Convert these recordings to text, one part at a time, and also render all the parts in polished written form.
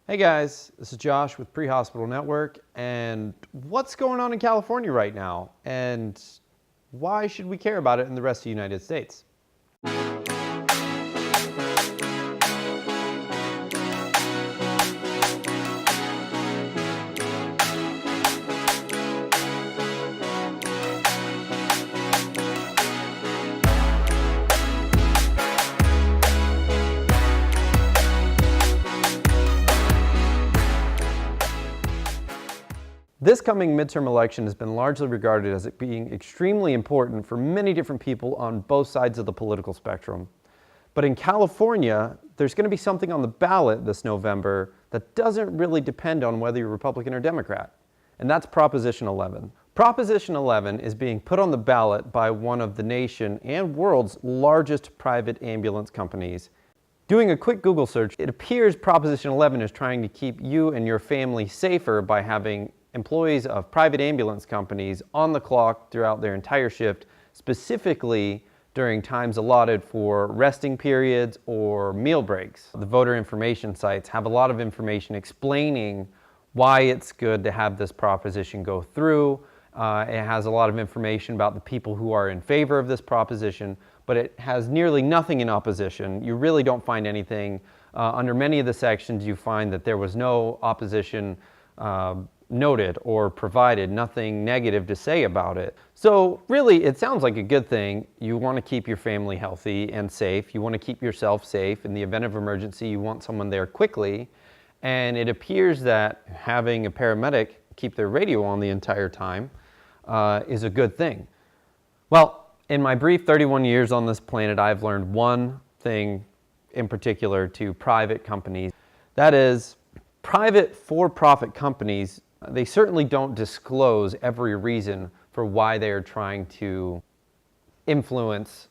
Hey guys, this is Josh with Pre-Hospital Network, and what's going on in California right now, and why should we care about it in the rest of the United States? This coming midterm election has been largely regarded as it being extremely important for many different people on both sides of the political spectrum. But in California, there's going to be something on the ballot this November that doesn't really depend on whether you're Republican or Democrat, and that's Proposition 11. Proposition 11 is being put on the ballot by one of the nation and world's largest private ambulance companies. Doing a quick Google search, it appears Proposition 11 is trying to keep you and your family safer by having employees of private ambulance companies on the clock throughout their entire shift, specifically during times allotted for resting periods or meal breaks. The voter information sites have a lot of information explaining why it's good to have this proposition go through. It has a lot of information about the people who are in favor of this proposition, but it has nearly nothing in opposition. You really don't find anything. Under many of the sections, you find that there was no opposition noted or provided, nothing negative to say about it. So really, it sounds like a good thing. You want to keep your family healthy and safe. You want to keep yourself safe. In the event of emergency, you want someone there quickly. And it appears that having a paramedic keep their radio on the entire time is a good thing. Well, in my brief 31 years on this planet, I've learned one thing in particular to private companies. That is, private for-profit companies, they certainly don't disclose every reason for why they are trying to influence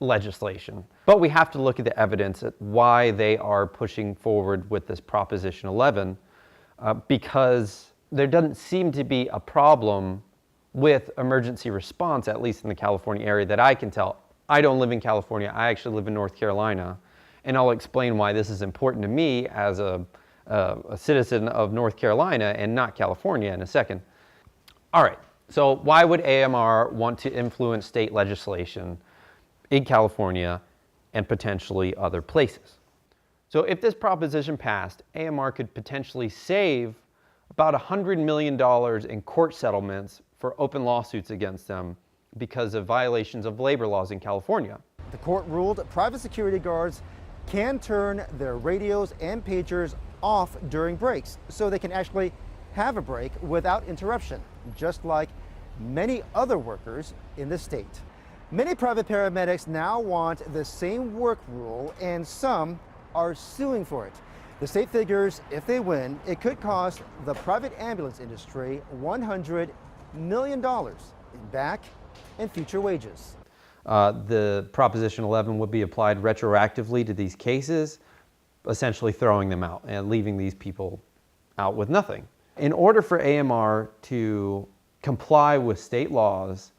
legislation. But we have to look at the evidence at why they are pushing forward with this Proposition 11 because there doesn't seem to be a problem with emergency response, at least in the California area that I can tell. I don't live in California, I actually live in North Carolina, and I'll explain why this is important to me as a citizen of North Carolina and not California in a second. All right, so why would AMR want to influence state legislation in California and potentially other places? So if this proposition passed, AMR could potentially save about $100 million in court settlements for open lawsuits against them because of violations of labor laws in California. The court ruled private security guards can turn their radios and pagers off during breaks so they can actually have a break without interruption, just like many other workers in the state. Many private paramedics now want the same work rule, and some are suing for it. The state figures if they win, it could cost the private ambulance industry $100 million in back and future wages. The Proposition 11 would be applied retroactively to these cases, essentially throwing them out and leaving these people out with nothing. In order for AMR to comply with state laws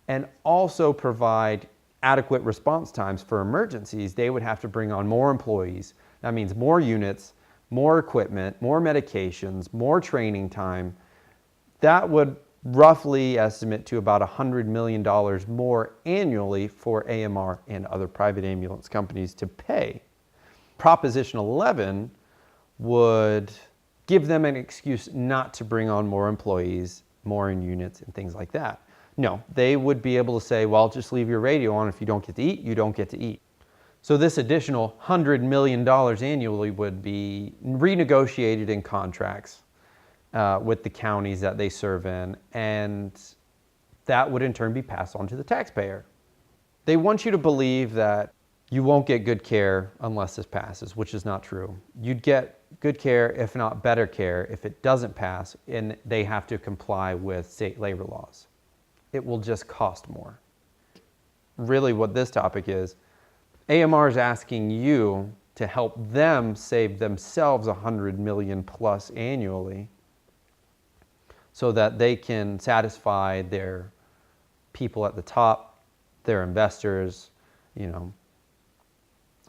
and also provide adequate response times for emergencies, they would have to bring on more employees. That means more units, more equipment, more medications, more training time. That would roughly estimate to about $100 million more annually for AMR and other private ambulance companies to pay. Proposition 11 would give them an excuse not to bring on more employees, more in units, and things like that. No, they would be able to say, well, just leave your radio on. If you don't get to eat, you don't get to eat. So this additional $100 million annually would be renegotiated in contracts with the counties that they serve in, and that would in turn be passed on to the taxpayer. They want you to believe that you won't get good care unless this passes, which is not true. You'd get good care, if not better care, if it doesn't pass and they have to comply with state labor laws. It will just cost more. Really what this topic is, AMR is asking you to help them save themselves $100 million plus annually so that they can satisfy their people at the top, their investors,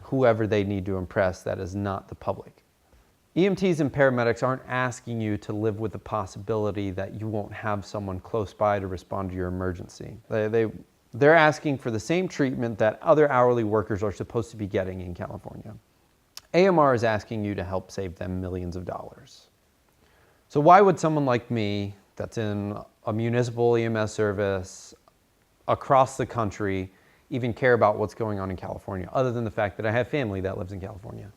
whoever they need to impress that is not the public. EMTs and paramedics aren't asking you to live with the possibility that you won't have someone close by to respond to your emergency. They're asking for the same treatment that other hourly workers are supposed to be getting in California. AMR is asking you to help save them millions of dollars. So why would someone like me that's in a municipal EMS service across the country even care about what's going on in California, other than the fact that I have family that lives in California?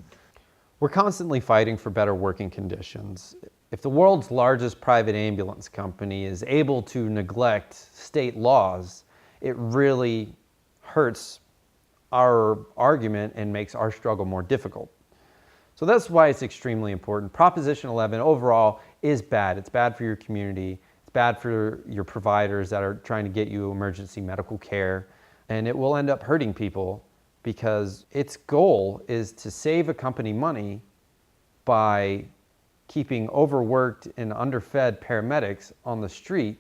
We're constantly fighting for better working conditions. If the world's largest private ambulance company is able to neglect state laws, it really hurts our argument and makes our struggle more difficult. So that's why it's extremely important. Proposition 11 overall is bad. It's bad for your community. It's bad for your providers that are trying to get you emergency medical care. And it will end up hurting people because its goal is to save a company money by keeping overworked and underfed paramedics on the street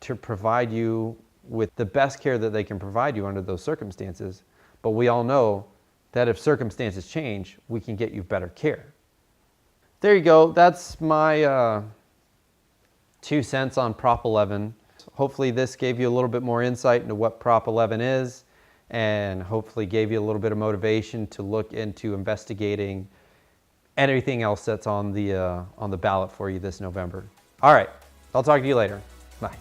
to provide you with the best care that they can provide you under those circumstances. But we all know that if circumstances change, we can get you better care. There you go. That's my 2 cents on Prop 11. Hopefully this gave you a little bit more insight into what Prop 11 is, and hopefully gave you a little bit of motivation to look into investigating everything else that's on the ballot for you this November. All right, I'll talk to you later. Bye.